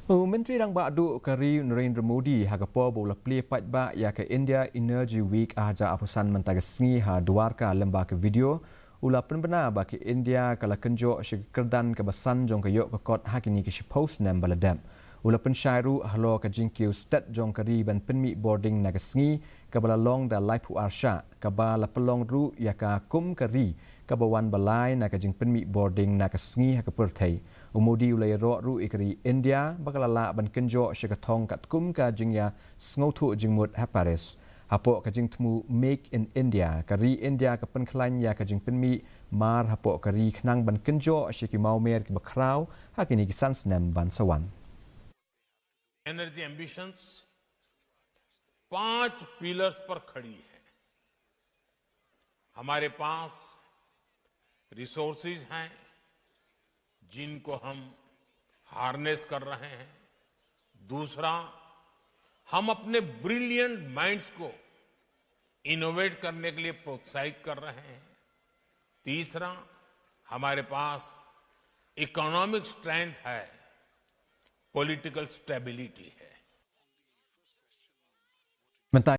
Menteri Rang Badu Kari Narendra Modi hagapo bola play patba ya ke India Energy Week aja apusan mentaga Sngi ha duarka lemba ke video ula penbena ba ke India kala kenjo kerdan ke basan jong ke yok ke kot hakini ke post nam baladam ula pensyairu halo ke jingkiu stat jong kari ban Pynmih Bording naga Sngi ke balalong da laipu arsha ke bala pelong ru ya ka kum kari ke bawan balai naga jing Pynmih Bording naga Sngi ha ke perthai Umudi ulai ro ru ikri India bakalala ban kenjo shikatong kat kum ka jingya sngotu jingmut ha Paris. Hapo ka jing temu make in India kari India ka penklan ya ka jing Pynmih mar hapo kari khnang ban kenjo shiki maumer ki bakrau hakini ki sansnem ban sawan. Energy ambitions 5 पिलर्स पर खड़ी है। हमारे पास रिसोर्सेज हैं जिनको हम हार्नेस कर रहे हैं। दूसरा, हम अपने ब्रिलियंट माइंड्स को इनोवेट करने के लिए प्रोत्साहित कर रहे हैं। तीसरा, हमारे पास इकोनॉमिक स्ट्रेंथ है, पॉलिटिकल स्टेबिलिटी है।